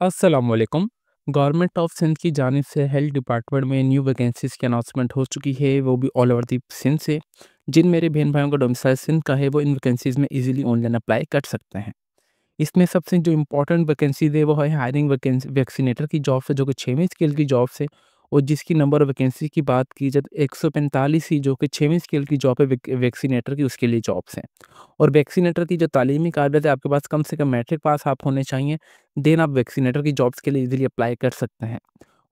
अस्सलामुअलैकुम। Government of Sindh की जानिब से हेल्थ डिपार्टमेंट में न्यू वैकेंसीज़ की अनाउंसमेंट हो चुकी है, वो भी ऑल ओवर दी सिंध से। जिन मेरे बहन-भाइयों का डोमिसाइल सिंध का है, वो इन वैकेंसीज़ में ईज़िली ऑनलाइन अप्लाई कर सकते हैं। इसमें सबसे जो इम्पोर्टेंट वैकेंसीज़ है, वो है हायरिंग वैक्सीनेटर की जॉब से, जो कि 6वीं स्केल की जॉब्स है। और जिसकी नंबर ऑफ वैकेंसी की बात की जाए तो 145 ही जो कि 6वीं स्केल की जॉब है वैक्सीनेटर की, उसके लिए जॉब्स हैं। और वैक्सीनेटर की जो तालीमी काबिलियत है, आपके पास कम से कम मैट्रिक पास आप होने चाहिए, देन आप वैक्सीनेटर की जॉब्स के लिए ईज़िली अप्लाई कर सकते हैं।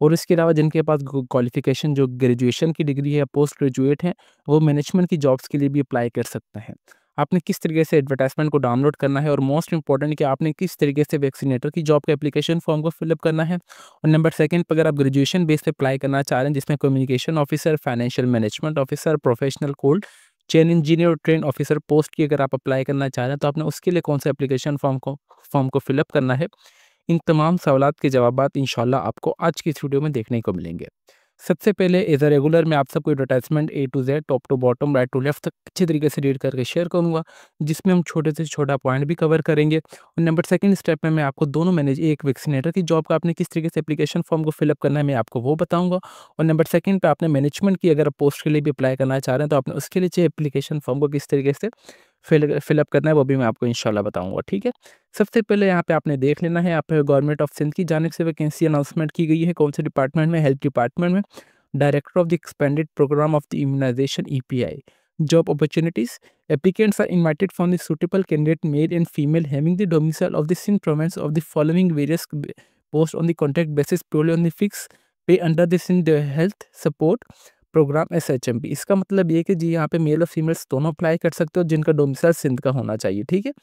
और इसके अलावा जिनके पास क्वालिफ़िकेशन जो ग्रेजुएशन की डिग्री है या पोस्ट ग्रेजुएट हैं, वो मैनेजमेंट की जॉब्स के लिए भी अप्लाई कर सकते हैं। आपने किस तरीके से एडवर्टाइज़मेंट को डाउनलोड करना है, और मोस्ट इम्पोर्टेंट कि आपने किस तरीके से वैक्सीनेटर की जॉब का एप्लीकेशन फॉर्म को फिल अप करना है। और नंबर 2 पे अगर आप ग्रेजुएशन बेस पे अप्लाई करना चाह रहे हैं, जिसमें communication officer, financial management officer, professional cold chain engineer और ट्रेन ऑफिसर पोस्ट की अगर आप अप्लाई करना चाह रहे हैं, तो आपने उसके लिए कौन सा एप्लीकेशन फॉर्म को फिल अप करना है। इन तमाम सवालात के जवाबात इंशाल्लाह आपको आज की इस वीडियो में देखने को मिलेंगे। सबसे पहले एज़ अ रेगुलर मैं आप सबको advertisement A to Z, top to bottom, right to left तक अच्छे तरीके से रीड करके शेयर करूँगा, जिसमें हम छोटे से छोटा पॉइंट भी कवर करेंगे। और नंबर 2 स्टेप में मैं आपको दोनों मैनेज एक वैक्सीनेटर की जॉब का आपने किस तरीके से एप्लीकेशन फॉर्म को फिल अप करना है, मैं आपको वो बताऊँगा। और नंबर 2 पे आपने मैनेजमेंट की अगर पोस्ट के लिए भी अप्लाई करना चाह रहे हैं, तो आपने उसके लिए चाहिए एप्लीकेशन फॉर्म को किस तरीके से फिल अप करना है, वो भी मैं आपको इंशाल्लाह बताऊँगा, ठीक है? सबसे पहले यहाँ पे आपने देख लेना है, यहाँ पे गवर्नमेंट ऑफ सिंध की जानिब से वैकेंसी अनाउंसमेंट की गई है। कौन से डिपार्टमेंट में? हेल्थ डिपार्टमेंट में। Director of the expanded programme of the immunization EPI. Job opportunities: applicants are invited from the suitable candidate male and female having the domicile of the Sindh province of the following various post on the contract basis purely on the fixed pay under the Sindh health support programme SHMP. इसका मतलब ये है कि जी यहाँ पे mail और females दोनों apply कर सकते हो, जिनका डोमिसाइल सिंध का होना चाहिए, ठीक है?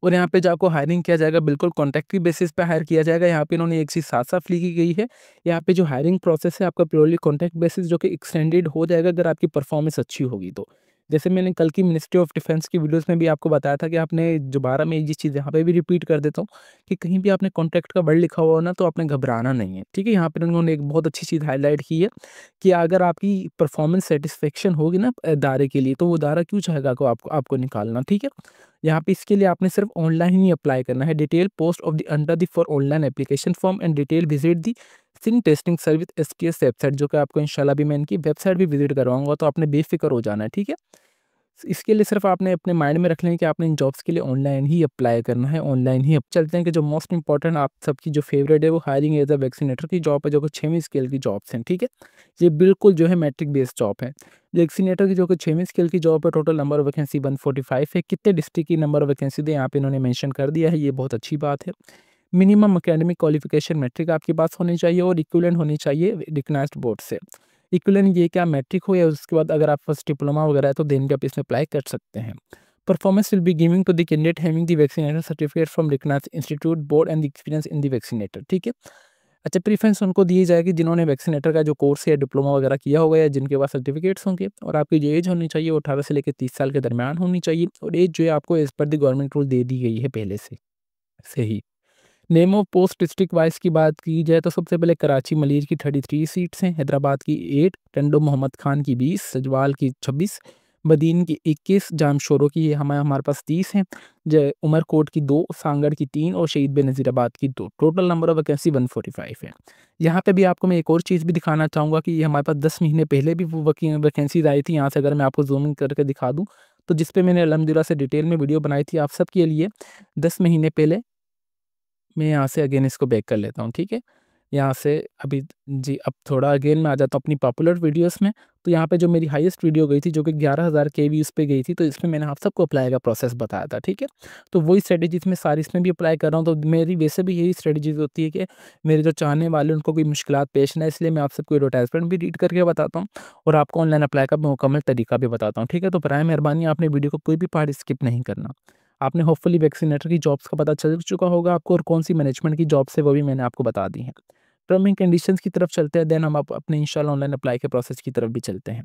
और यहाँ पे जो आपको हायरिंग किया जाएगा, बिल्कुल कॉन्ट्रैक्ट की बेसिस पे हायर किया जाएगा। यहाँ पे इन्होंने एक चीज़ साफ-साफ लिखी गई है, यहाँ पे जो हायरिंग प्रोसेस है आपका प्योरली कॉन्ट्रैक्ट बेसिस, जो कि एक्सटेंडेड हो जाएगा अगर आपकी परफॉर्मेंस अच्छी होगी तो। जैसे मैंने कल की मिनिस्ट्री ऑफ डिफेंस की वीडियोज़ में भी आपको बताया था कि आपने दोबारा मैं ये चीज़ यहाँ पे भी रिपीट कर देता हूँ कि कहीं भी आपने कॉन्ट्रैक्ट का वर्ड लिखा हुआ हो ना, तो आपने घबराना नहीं है, ठीक है? यहाँ पे उन्होंने एक बहुत अच्छी चीज़ हाइलाइट की है कि अगर आपकी परफॉर्मेंस सैटिस्फैक्शन होगी ना अदारे के लिए, तो वो अदारा क्यों चाहेगा को आपको आपको निकालना, ठीक है? यहाँ पे इसके लिए आपने सिर्फ ऑनलाइन ही अप्लाई करना है। Detail post of the under the for online application form and detail visit the Sindh testing service STS website, जो कि आपको इंशाल्लाह भी मैं इनकी वेबसाइट भी विजिट करवाऊंगा, तो आपने बेफिक्र हो जाना है, ठीक है? इसके लिए सिर्फ आपने अपने माइंड में रख लें कि आपने इन जॉब्स के लिए ऑनलाइन ही अप्लाई करना है, ऑनलाइन ही। अब चलते हैं कि जो मोस्ट इंपॉर्टेंट आप सबकी जो फेवरेट है, वो हायरिंग एज अ वैक्सीनेटर की जॉब है, जो कि 6वीं स्केल की जॉब्स हैं, ठीक है? ये बिल्कुल जो है मैट्रिक बेस्ड जॉब है। वैक्सीनेटर की जो कि 6वीं स्केल की जॉब है, टोटल नंबर ऑफ वैकेंसी 145 है। कितने डिस्ट्रिक्ट की नंबर ऑफ वैकेंसी थे, यहाँ पे इन्होंने मेंशन कर दिया है, ये बहुत अच्छी बात है। मिनिमम एकेडमिक क्वालिफिकेशन मैट्रिक आपके पास होनी चाहिए और इक्विवेलेंट होनी चाहिए रिकग्नाइज्ड बोर्ड से। इक्विवेलेंट ये क्या मैट्रिक हो, या उसके बाद अगर आप फर्स्ट डिप्लोमा वगैरह है, तो देन भी आप इसमें अप्लाई कर सकते हैं। Performance will be giving to the candidate having the vaccinator certificate from recognised institute board and the experience in the vaccinator, ठीक है? अच्छा, प्रेफ़रेंस उनको दी जाएगी जिन्होंने वैक्सीनेटर का जो कोर्स है, डिप्लोमा वगैरह किया होगा, या जिनके पास सर्टिफिकेट्स होंगे। और आपकी जो एज होनी चाहिए, वो 18 से लेकर 30 साल के दरमियान होनी चाहिए। और एज जो है आपको एज़ पर द गवर्नमेंट रूल दे दी गई है पहले से ही। Name of post district wise की बात की जाए, तो सबसे पहले कराची मलीर की 33 सीट्स हैं, हैदराबाद की 8, टंडो मोहम्मद खान की 20, सजवाल की 26, बदीन की 21, जामशोरो की हमारे पास 30 हैं, उमरकोट की 2, सांगड़ की 3 और शहीद बेनज़ीराबाद की 2। टोटल नंबर ऑफ वैकेंसी 145 है। यहाँ पे भी आपको मैं एक और चीज़ भी दिखाना चाहूँगा कि ये हमारे पास 10 महीने पहले भी वो वैकेंसीज़ आई थी। यहाँ से अगर मैं आपको ज़ूम इन करके दिखा दूँ, तो जिस पे मैंने अल्हम्दुलिल्लाह से डिटेल में वीडियो बनाई थी आप सबके लिए 10 महीने पहले। मैं यहाँ से अगेन इसको बैक कर लेता हूँ, ठीक है? यहाँ से अभी जी, अब थोड़ा अगेन मैं आ जाता हूँ अपनी पॉपुलर वीडियोज़ में। तो यहाँ पे जो मेरी हाईएस्ट वीडियो गई थी, जो कि 11,000 के व्यूज़ पे गई थी, तो इसमें मैंने आप सबको अप्लाई का प्रोसेस बताया था, ठीक है? तो वही स्ट्रेटेजीज़ मैं सारी इसमें भी अप्लाई कर रहा हूँ। तो मेरी वैसे भी यही स्ट्रेटेजीज़ होती है कि मेरे जो चाहने वाले हैं, उनको कोई मुश्किलात पेश ना आए, इसलिए मैं आप सबको एडवर्टाइज़मेंट भी रीड करके बताता हूँ और आपको ऑनलाइन अप्लाई का मुकम्मल तरीका भी बताता हूँ, ठीक है? तो बराए मेहरबानी आपने वीडियो को कोई भी पार्ट स्किप नहीं करना। आपने होपफुली वैक्सीनेटर की जॉब्स का पता चल चुका होगा आपको, और कौन सी मैनेजमेंट की जॉब्स है वो भी मैंने आपको बता दी हैं। टर्म एंड कंडीशंस की तरफ चलते हैं, देन हम अपने इंशाल्लाह ऑनलाइन अप्लाई के प्रोसेस की तरफ भी चलते हैं।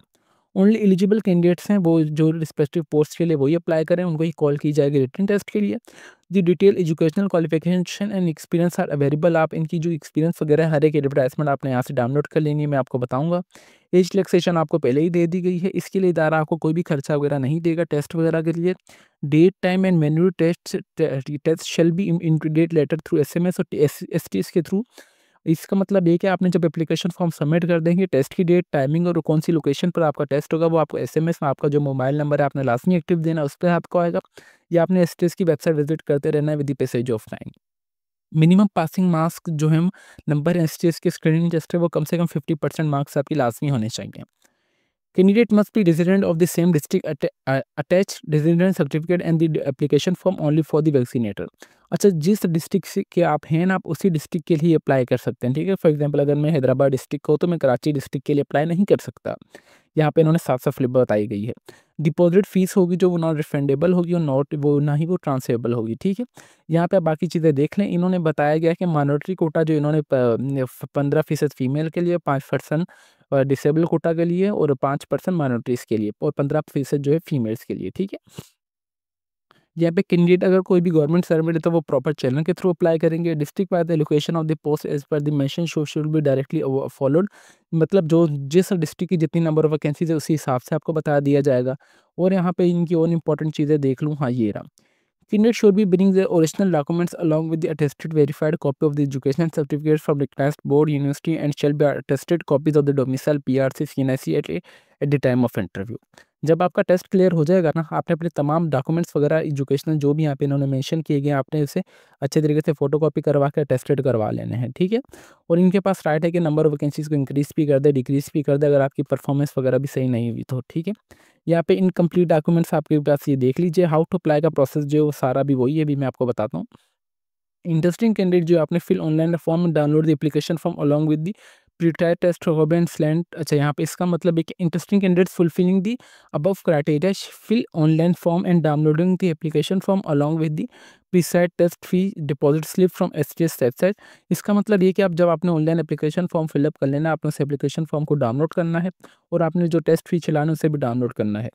ओनली एलिजिबल कैंडिडेट्स हैं वो जो रिस्पेक्टिव पोस्ट के लिए वही अप्लाई करें, उनको ही कॉल की जाएगी रिटन टेस्ट के लिए। The detail educational qualification and experience are available. आप इनकी जो एक्सपीरियंस वगैरह हर एक एडवर्टाइजमेंट आपने यहाँ से डाउनलोड कर लेनी है, मैं आपको बताऊंगा। एज रिलैक्सेशन आपको पहले ही दे दी गई है, इसके लिए इदारा आपको कोई भी खर्चा वगैरह नहीं देगा टेस्ट वगैरह के लिए। Date time and venue test shall be intimate letter through SMS और STS के थ्रू। इसका मतलब ये कि आपने जब एप्लीकेशन फॉर्म सबमिट कर देंगे, टेस्ट की डेट, टाइमिंग और कौन सी लोकेशन पर आपका टेस्ट होगा वो आपको SMS में आपका जो मोबाइल नंबर है आपने लाजमी एक्टिव देना है, उस पर आपको आएगा, या आपने एसटीएस की वेबसाइट विजिट करते रहना है with the passage of time. Minimum passing marks जो है नंबर एसटीएस के स्क्रीनिंग टेस्ट है वो कम से कम 50% मार्क्स आपकी लाजमी होने चाहिए। Candidate must be resident of the same district attached resident certificate and the application form only for the vaccinator। अच्छा, जिस डिस्ट्रिक्ट से के आप हैं ना, आप उसी डिस्ट्रिक्ट के लिए अप्लाई कर सकते हैं, ठीक है। फॉर एग्जांपल अगर मैं हैदराबाद डिस्ट्रिक्ट को तो मैं कराची डिस्ट्रिक्ट के लिए अप्लाई नहीं कर सकता। यहाँ पे इन्होंने साफ-साफ फ्लिप बताई गई है। डिपॉज़िट फ़ीस होगी जो वो नॉन रिफंडेबल होगी और ना ही वो ट्रांसफरेबल होगी, ठीक है। यहाँ पे आप बाकी चीज़ें देख लें। इन्होंने बताया गया है कि माइनॉरिटी कोटा जो इन्होंने 15% फीमेल के लिए, 5% डिसेबल कोटा के लिए और 5% माइनॉरिटीज़ के लिए और 15% जो है फीमेल्स के लिए, ठीक है। यहाँ पे कैंडिडेट अगर कोई भी गवर्नमेंट सर्वेंट है तो वो प्रॉपर चैनल के थ्रू अप्लाई करेंगे। District wise the location of the post as per the mention show should be directly followed. मतलब जो जिस डिस्ट्रिक्ट की जितनी नंबर ऑफ वैकेंसीज है उसी हिसाब से आपको बता दिया जाएगा। और यहाँ पे इनकी और इंपॉर्टेंट चीज़ें देख लूँ, हाँ ये रहा। Candidate should be bring their original documents along with the attested verified copy of the educational certificate from recognized board, university, and shall be attested copies of the domicile PRC, CNIC at the time of interview। जब आपका test clear हो जाएगा ना, आपने अपने तमाम documents वगैरह educational जो भी यहाँ पे इन्होंने मेंशन किए गए, आपने उसे अच्छे तरीके से फोटोकॉपी करवा के अटेस्टेड करवा लेने हैं, ठीक है। और इनके पास राइट है कि नंबर ऑफ वैकेंसीज को इंक्रीज भी कर दे, डिक्रीज भी कर दे अगर आपकी परफॉर्मेंस वगैरह भी सही नहीं हुई तो, ठीक है। यहाँ पे इनकम्प्लीट डॉक्यूमेंट्स आपके पास ये देख लीजिए। हाउ टू अप्लाई का प्रोसेस जो है वो सारा भी वही है, अभी मैं आपको बताता हूँ। इंटरेस्टिंग कैंडिडेट जो आपने fill online form download the application form along with the प्रीटायर टेस्ट एंड स्लैंट। अच्छा, यहाँ पे इसका मतलब है कि interesting candidate fulfilling the above criteria fill online form and downloading the application form along with the प्रीसाइड test fee deposit slip from STS website. इसका मतलब ये कि आप जब आपने ऑनलाइन एप्लीकेशन फॉर्म फिलअप कर लेना, आपने उस एप्लीकेशन फॉर्म को डाउनलोड करना है और आपने जो टेस्ट फी चलाना है उसे भी डाउनलोड करना है।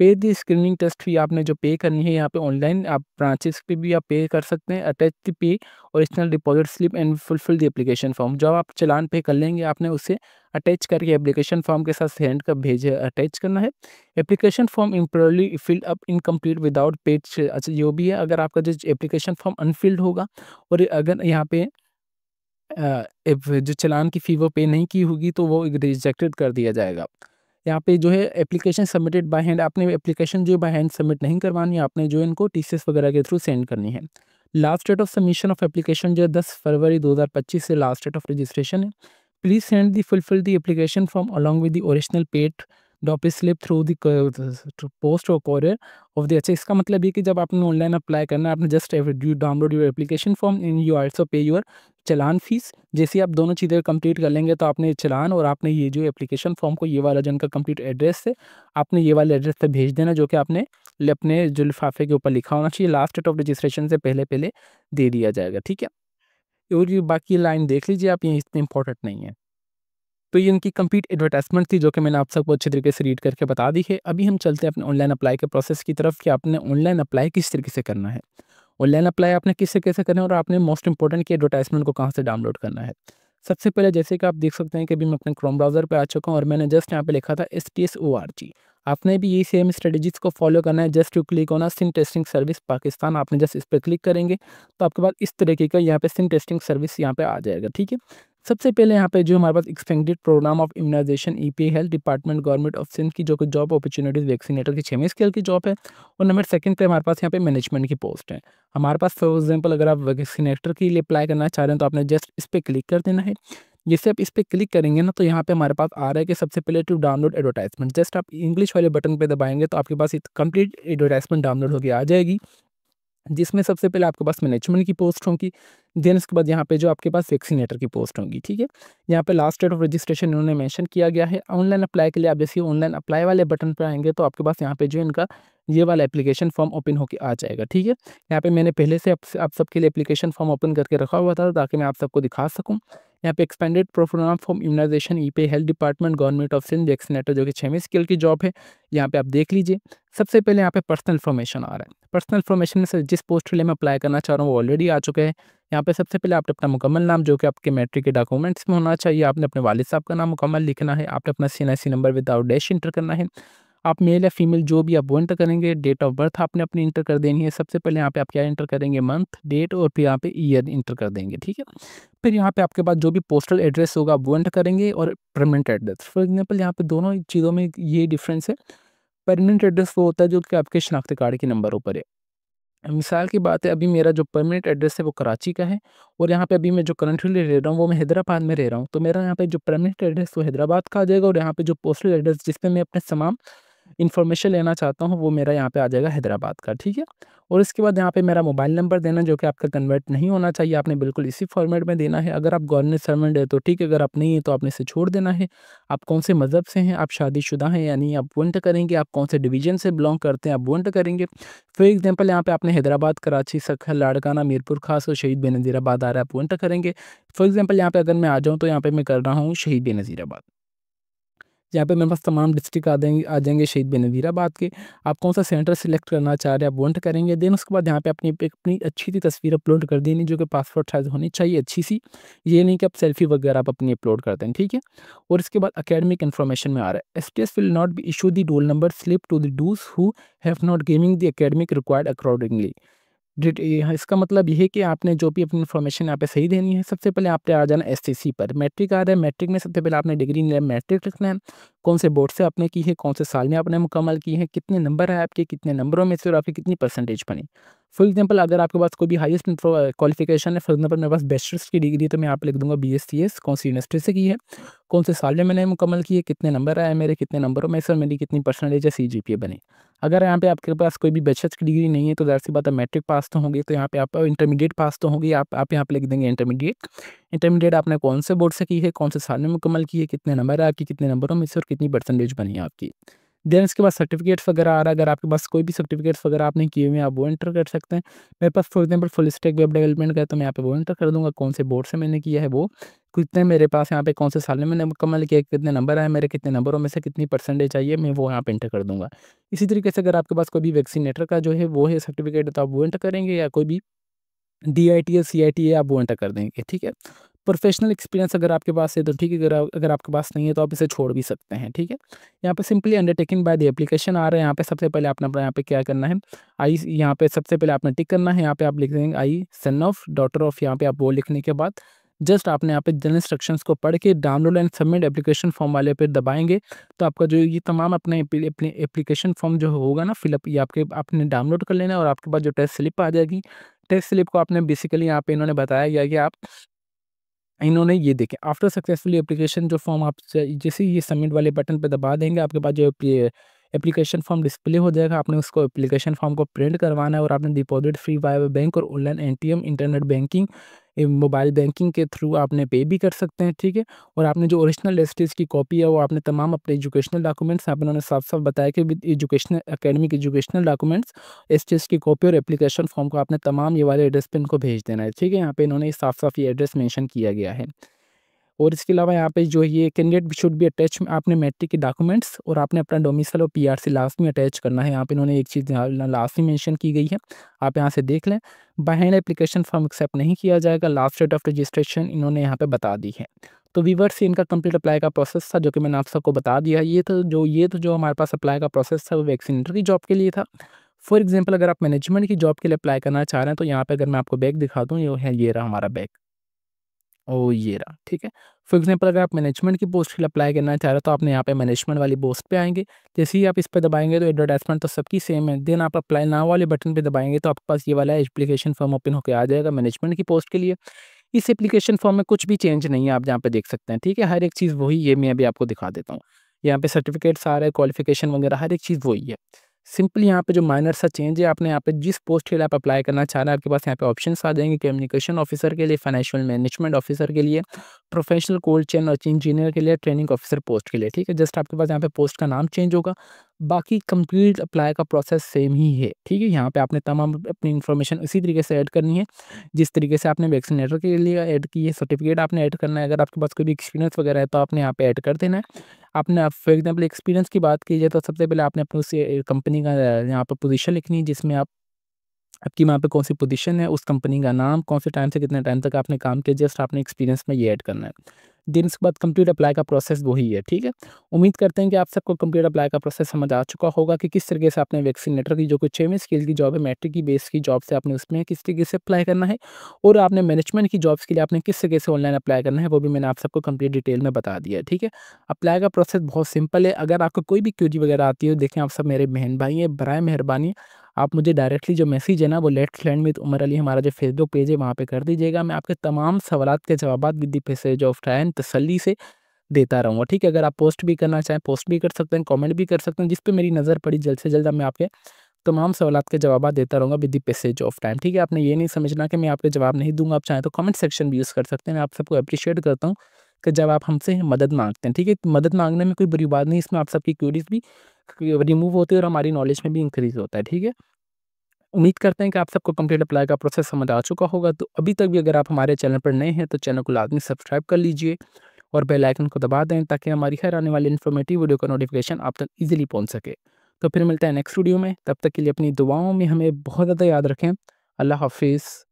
पे दी स्क्रीनिंग टेस्ट फी आपने जो पे करनी है यहाँ पे ऑनलाइन, आप ब्रांचेस पे भी आप पे कर सकते हैं। Attach the pay original deposit slip and fulfil the application form. जब आप चालान पे कर लेंगे आपने उसे अटैच करके एप्लीकेशन फॉर्म के साथ सेंड कर भेजे अटैच करना है। Application form improperly filled up incomplete without page. अच्छा, जो भी है, अगर आपका जो एप्लीकेशन फॉर्म अनफिल्ड होगा और अगर यहाँ पे जो चालान की फ़ी वो पे नहीं की होगी तो वो रिजेक्टेड कर दिया जाएगा। यहाँ पे जो है एप्लीकेशन सबमिटेड बाय हैंड, आपने एप्लीकेशन जो बाय हैंड सबमिट नहीं करवानी है, आपने जो इनको TCS वगैरह के थ्रू सेंड करनी है। Last date of submission of application जो है 10 फरवरी 2025 से लास्ट डेट ऑफ रजिस्ट्रेशन है। Please send the fulfil the application form along with the original paid drop slip through the post और कोरियर ऑफ द। अच्छा, इसका मतलब ये कि जब आपने ऑनलाइन अप्लाई करना है, आपने just you download your application form and you also पे योर चालान फीस। जैसे ही आप दोनों चीज़ें कंप्लीट कर लेंगे तो आपने चालान और आपने ये जो एप्लीकेशन फॉर्म को ये वाला जो उनका कंप्लीट एड्रेस है, आपने ये वाले एड्रेस पे भेज देना जो कि आपने अपने जो लिफाफे के ऊपर लिखा होना चाहिए। लास्ट डेट ऑफ रजिस्ट्रेशन से पहले दे दिया जाएगा, ठीक है। और ये बाकी लाइन देख लीजिए आप, ये इतनी इंपॉर्टेंट नहीं है। तो ये इनकी कंप्लीट एडवर्टाइजमेंट थी जो कि मैंने आप सबको अच्छे तरीके से रीड करके बता दी है। अभी हम चलते हैं अपने ऑनलाइन अप्लाई के प्रोसेस की तरफ कि आपने ऑनलाइन अप्लाई किस तरीके से करना है। ऑनलाइन अप्लाई आपने किससे कैसे करना है और आपने मोस्ट इंपॉर्टेंट की एडवर्टाइजमेंट को कहाँ से डाउनलोड करना है। सबसे पहले जैसे कि आप देख सकते हैं कि अभी मैं अपने क्रोम ब्राउज़र पे आ चुका हूँ और मैंने जस्ट यहाँ पे लिखा था STS ORG। आपने भी यही सेम स्ट्रेटजीज़ को फॉलो करना है। Just to click on Sindh testing service Pakistan, आपने जस्ट इस पर क्लिक करेंगे तो आपके पास इस तरीके का यहाँ पे सिन टेस्टिंग सर्विस यहाँ पे आ जाएगा, ठीक है। सबसे पहले यहाँ पे जो हमारे पास extended programme of immunisation EPA health department government of Sindh की जो कि जॉब अपॉर्चुनिटीज वैक्सीनेटर की 6वें स्केल की जॉब है। और नंबर 2 पे हमारे पास यहाँ पे मैनेजमेंट की पोस्ट है। हमारे पास फॉर एग्जांपल अगर आप वैक्सीनेटर के लिए अप्लाई करना चाह रहे हैं तो आपने जस्ट इस पर क्लिक कर देना है। जैसे आप इस पर क्लिक करेंगे ना तो यहाँ पे हमारे पास आ रहा है कि सबसे पहले टू डाउनलोड एडवर्टाइजमेंट। जस्ट आप इंग्लिश वाले बटन पे दबाएंगे तो आपके पास कंप्लीट एडवर्टाइजमेंट डाउनलोड होकर आ जाएगी, जिसमें सबसे पहले आपके पास मैनेजमेंट की पोस्ट होगी। देन उसके बाद यहाँ पे जो आपके पास वैक्सीनेटर की पोस्ट होगी, ठीक है। यहाँ पे लास्ट डेट ऑफ रजिस्ट्रेशन इन्होंने मेंशन किया गया है। ऑनलाइन अप्लाई के लिए आप जैसे ऑनलाइन अप्लाई वाले बटन पर आएंगे तो आपके पास यहाँ पे जो इनका ये वाला एप्लीकेशन फॉर्म ओपन होकर आ जाएगा, ठीक है। यहाँ पे मैंने पहले से आप सबके लिए एप्लीकेशन फॉर्म ओपन करके रखा हुआ था ताकि मैं आप सबको दिखा सकूँ। यहाँ पे एक्सपेंडेड प्रोग्राम फॉर इम्यूनाइजेशन ईपे health department government of Sindh vaccinator जो कि 6वीं स्केल की जॉब है। यहाँ पे आप देख लीजिए। सबसे पहले यहाँ पे पर्सनल इन्फॉर्मेशन आ रहा है। पर्सनल इन्फॉर्मेशन में से जिस पोस्ट के लिए मैं अप्लाई करना चाह रहा हूँ वो ऑलरेडी आ चुके हैं। यहाँ पे सबसे पहले आपने अपना मुकम्मल नाम जो कि आपके मैट्रिक के डॉक्यूमेंट्स में होना चाहिए, आपने अपने वालिद साहब का नाम मुकम्मल लिखना है, आपने अपना CNIC number without dash inter करना है। आप मेल या फीमेल जो भी आप वो एंटर करेंगे। डेट ऑफ बर्थ आपने अपनी इंटर कर देनी है। सबसे पहले यहाँ पे आप क्या इंटर करेंगे, मंथ, डेट और फिर यहाँ पे ईयर इंटर कर देंगे, ठीक है। फिर यहाँ पे आपके पास जो भी पोस्टल एड्रेस होगा वो एंटर करेंगे और परमानेंट एड्रेस। फॉर एग्जांपल यहाँ पे दोनों चीज़ों में ये डिफरेंस है। परमानेंट एड्रेस वो होता है जो कि आपके शनाख्ती कार्ड के नंबर ऊपर है। मिसाल की बात है, अभी मेरा जो परमानेंट एड्रेस है वो कराची का है और यहाँ पे अभी मैं जो करंटली रह रहा हूँ वो मैं हैदराबाद में रह रहा हूँ। तो मेरा यहाँ पे जो परमानेंट एड्रेस वो हैदराबाद का आ जाएगा और यहाँ पे जो पोस्टल एड्रेस जिस पे मैं अपने तमाम इन्फॉर्मेशन लेना चाहता हूँ वो मेरा यहाँ पे आ जाएगा हैदराबाद का, ठीक है। और इसके बाद यहाँ पे मेरा मोबाइल नंबर देना जो कि आपका कन्वर्ट नहीं होना चाहिए, आपने बिल्कुल इसी फॉर्मेट में देना है। अगर आप गवर्नमेंट सर्वेंट है तो ठीक है, अगर आप नहीं है तो आपने इसे छोड़ देना है। आप कौन से मज़हब से हैं, आप शादीशुदा हैं या नहीं, आप वो एंटर करेंगे। आप कौन से डिवीज़न से बिलोंग करते हैं, आप वो एंटर करेंगे। फॉर एग्जांपल यहाँ पे आपने हैदराबाद, कराची, सखल, लाड़काना, मीरपुर खास और शहीद बेनज़ीराबाद आ रहा है, आप वो एंटर करेंगे। फॉर एग्जांपल यहाँ पे अगर मैं आ जाऊँ तो यहाँ पे मैं कर रहा हूँ शहीद बेनज़ीराबाद। यहाँ पे मेरे पास तमाम डिस्ट्रिक्ट आ जाएंगे शहीद बेनज़ीराबाद के। आप कौन सा सेंटर सेलेक्ट करना चाह रहे हैं आप वो एंटर करेंगे। देन उसके बाद यहाँ पे अपनी अच्छी सी तस्वीर अपलोड कर देनी जो कि पासपोर्ट साइज़ होनी चाहिए अच्छी सी। ये नहीं कि आप सेल्फी वगैरह आप अपनी अपलोड करते हैं, ठीक है। और इसके बाद एकेडमिक इन्फॉर्मेशन में आ रहा है, STS will not be issue the roll number slip to the those who have not giving the academic required accordingly. इसका मतलब ये है कि आपने जो भी अपनी इन्फॉर्मेशन यहाँ पे सही देनी है। सबसे पहले आपने आ जाना STC पर। मैट्रिक आ रहा है, मैट्रिक में सबसे पहले आपने डिग्री मैट्रिक लिखना है। कौन से बोर्ड से आपने की है, कौन से साल में आपने मुकम्मल की है, कितने नंबर है आपके, कितने नंबरों में से और आपकी कितनी परसेंटेज बनी। फॉर एग्जांपल अगर आपके पास कोई भी हाईएस्ट क्वालिफिकेशन है, फॉर एग्जांपल मेरे पास बैचलर्स की डिग्री है तो मैं यहाँ पे लिख दूंगा BScs, कौन सी यूनिवर्सिटी से की है, कौन से साल में मैंने मुकम्मल की है, कितने नंबर आए मेरे, कितने नंबरों में से और मेरी कितनी परसेंटेज या CGPA बनी। अगर यहाँ पे आपके पास कोई भी बैचलर्स की डिग्री नहीं है तो ज़ाहिर सी बात है मैट्रिक पास तो होंगे, तो यहाँ पे आप इंटरमीडिएट पास तो होंगी। आप यहाँ पे लिख देंगे इंटरमीडिएट। इंटरमीडिएट आपने कौन से बोर्ड से की है, कौन से साल में मुकम्मल की है, कितने नंबर है आपके, कितने नंबरों में से और कितनी परसेंटेज बनी है आपकी। देन इसके बाद सर्टिफिकेट्स वगैरह आ रहा है। अगर आपके पास कोई भी सर्टिफिकेट्स वगैरह आपने किए हुए हैं आप वो एंटर कर सकते हैं। मेरे पास for example full stack web development का है तो मैं यहाँ पे वो एंटर कर दूंगा, कौन से बोर्ड से मैंने किया है वो, कितने मेरे पास यहाँ पे कौन से साल में मैंने मुकम्मल किया, कितने नंबर आए मेरे, कितने नंबरों में से कितनी परसेंटेज चाहिए, मैं वो यहाँ पे एंटर कर दूंगा। इसी तरीके से अगर आपके पास कोई भी वैक्सीनेटर का जो है वो है सर्टिफिकेट तो आप वो एंटर करेंगे, या कोई भी DIT या CIT है आप वो एंटर कर देंगे, ठीक है। प्रोफेशनल एक्सपीरियंस अगर आपके पास है तो ठीक है, अगर आपके पास नहीं है तो आप इसे छोड़ भी सकते हैं, ठीक है। यहाँ पे simply undertaking by the application आ रहा है। यहाँ पे सबसे पहले आपने अपना यहाँ पे क्या करना है, आई यहाँ पे सबसे पहले आपने टिक करना है। यहाँ पे आप लिख देंगे आई सन ऑफ डॉटर ऑफ। यहाँ पे आप वो लिखने के बाद जस्ट आपने यहाँ पे जनरल इंस्ट्रक्शंस को पढ़ के download and submit application form वाले पे दबाएंगे तो आपका जो ये तमाम अपने एप्लीकेशन फॉर्म जो होगा ना फिलअप, ये आपने डाउनलोड कर लेना है और आपके पास जो टेस्ट स्लिप आ जाएगी। टेस्ट स्लिप को आपने बेसिकली यहाँ पे इन्होंने बताया गया कि आप इन्होंने ये देखें आफ्टर सक्सेसफुली एप्लीकेशन जो फॉर्म आप जैसे ही ये सबमिट वाले बटन पे दबा देंगे आपके पास जो एप्लीकेशन फॉर्म डिस्प्ले हो जाएगा। आपने उसको एप्लीकेशन फॉर्म को प्रिंट करवाना है और आपने डिपॉजिट फ्री वाया बैंक और online ATM internet banking mobile banking के थ्रू आपने पे भी कर सकते हैं, ठीक है। और आपने जो ओरिजिनल रेसिडेंस की कॉपी है वो आपने तमाम अपने एजुकेशनल डॉक्यूमेंट्स यहाँ पे उन्होंने साफ साफ बताया कि with educational academic educational documents STS की कॉपी और एप्लीकेशन फॉर्म को आपने तमाम ये वाले एड्रेस पे इनको भेज देना है, ठीक है। यहाँ पे इन्होंने साफ साफ ये एड्रेस मेंशन किया गया है। और इसके अलावा यहाँ पे जो ये कैंडिडेट शुड बी अटैच आपने मैट्रिक के डॉक्यूमेंट्स और आपने अपना डोमिसाइल और PRC लास्ट में अटैच करना है। यहाँ पे इन्होंने एक चीज़ लास्ट में मेंशन की गई है, आप यहाँ से देख लें। By hand application form accept नहीं किया जाएगा, लास्ट डेट ऑफ रजिस्ट्रेशन इन्होंने यहाँ पे बता दी है। तो वीवर से इनका कंप्लीट अप्लाई का प्रोसेस था जो कि मैंने आप सबको बता दिया। ये तो जो हमारे पास अप्लाई का प्रोसेस था वो वैक्सीनेटर की जॉब के लिए था। फॉर एग्जाम्पल अगर आप मैनेजमेंट की जॉब के लिए अप्लाई करना चाह रहे हैं तो यहाँ पे अगर मैं आपको बैग दिखा दूँ, ये रहा हमारा बैग, ओ ये रहा, ठीक है। फॉर एग्जांपल अगर आप मैनेजमेंट की पोस्ट के लिए अप्लाई करना चाह रहे हो तो आपने यहाँ पे मैनेजमेंट वाली पोस्ट पे आएंगे। जैसे ही आप इस पे दबाएंगे तो एडवर्टाइजमेंट तो सबकी सेम है। देन आप अप्लाई नाउ वाले बटन पे दबाएंगे तो आपके पास ये वाला एप्लीकेशन फॉर्म ओपन होकर आ जाएगा मैनेजमेंट की पोस्ट के लिए। इस एप्लीकेशन फॉर्म में कुछ भी चेंज नहीं है, आप जहाँ पे देख सकते हैं, ठीक है। हर एक चीज़ वही है, मैं अभी आपको दिखा देता हूँ। यहाँ पे सर्टिफिकेट्स आ रहे हैं, क्वालिफिकेशन वगैरह हर एक चीज़ वही है। सिंपल यहाँ पे जो माइनर सा चेंज है, आपने यहाँ पे जिस पोस्ट के लिए आप अप्लाई करना चाह रहे हैं, आपके पास यहाँ पे ऑप्शंस आ जाएँगे, कम्युनिकेशन ऑफिसर के लिए, फाइनेंशियल मैनेजमेंट ऑफिसर के लिए, प्रोफेशनल कोल्ड चेन इंजीनियर के लिए, ट्रेनिंग ऑफिसर पोस्ट के लिए, ठीक है? जस्ट आपके पास यहाँ पे पोस्ट का नाम चेंज होगा, बाकी कंप्लीट अप्लाई का प्रोसेस सेम ही है, ठीक है? यहाँ पे आपने तमाम अपनी इन्फॉर्मेशन उसी तरीके से ऐड करनी है, जिस तरीके से आपने वैक्सीनेटर के लिए ऐड की है, सर्टिफिकेट आपने ऐड करना है, अगर आपके पास कोई भी एक्सपीरियंस वगैरह है, तो आपने यहाँ पे ऐड कर देना है। आपने आप फॉर एग्ज़ाम्पल एक्सपीरियंस की बात की जाए तो सबसे पहले आपने अपने उस कंपनी का यहाँ पे पोज़ीशन लिखनी है जिसमें आप आपकी वहाँ पे कौन-सी पोज़ीशन है, उस कंपनी का नाम, कौन से टाइम से कितने टाइम तक आपने काम किया, जस्ट आपने एक्सपीरियंस में ये ऐड करना है। देन उसके बाद कंप्लीट अप्लाई का प्रोसेस वही है, ठीक है? उम्मीद करते हैं कि आप सबको कंप्लीट अप्लाई का प्रोसेस समझ आ चुका होगा कि किस तरीके से आपने वैक्सीनेटर की जो कुछ 6वें स्केल की जॉब है, मैट्रिक की बेस की जॉब से आपने उसमें किस तरीके से अप्लाई करना है और आपने मैनेजमेंट की जॉब्स के लिए आपने किस तरीके से ऑनलाइन अप्लाई करना है, वो भी मैंने आप सबको कंप्लीट डिटेल में बता दिया है, ठीक है? अप्लाई का प्रोसेस बहुत सिंपल है, अगर आपको कोई भी क्वेरी वगैरह आती है, देखें आप सब मेरे बहन-भाई हैं, बराए मेहरबानी आप मुझे डायरेक्टली जो मैसेज है ना वो let's learn with Umar Ali हमारा जो फेसबुक पेज है वहाँ पे कर दीजिएगा। मैं आपके तमाम सवालात के जवाबात with the passage of time तसल्ली से देता रहूँगा, ठीक है? अगर आप पोस्ट भी करना चाहें, पोस्ट भी कर सकते हैं, कमेंट भी कर सकते हैं, जिस पे मेरी नज़र पड़ी जल्द से जल्द मैं आपके तमाम सवालात के जवाबात देता रहूँगा with the passage of time, ठीक है? आपने ये नहीं समझना कि मैं आपके जवाब नहीं दूँगा, आप चाहें तो कमेंट सेक्शन भी यूज़ कर सकते हैं। मैं आप सबको एप्रिशिएट करता हूँ कि जब आप हमसे मदद माँगते हैं, ठीक है? मदद माँगने में कोई बुरी बात नहीं, इसमें आप सबकी क्वेरीज़ भी रिमूव होती है और हमारी नॉलेज में भी इंक्रीज़ होता है, ठीक है? उम्मीद करते हैं कि आप सबको कंप्लीट अप्लाई का प्रोसेस समझ आ चुका होगा। तो अभी तक भी अगर आप हमारे चैनल पर नए हैं तो चैनल को लाज़मी सब्सक्राइब कर लीजिए और बेल आइकन को दबा दें ताकि हमारी हर आने वाली इन्फॉर्मेटिव वीडियो का नोटिफिकेशन आप तक ईज़िली पहुँच सके। तो फिर मिलते हैं नेक्स्ट वीडियो में, तब तक के लिए अपनी दुआओं में हमें बहुत ज़्यादा याद रखें। अल्लाह हाफ़िज़।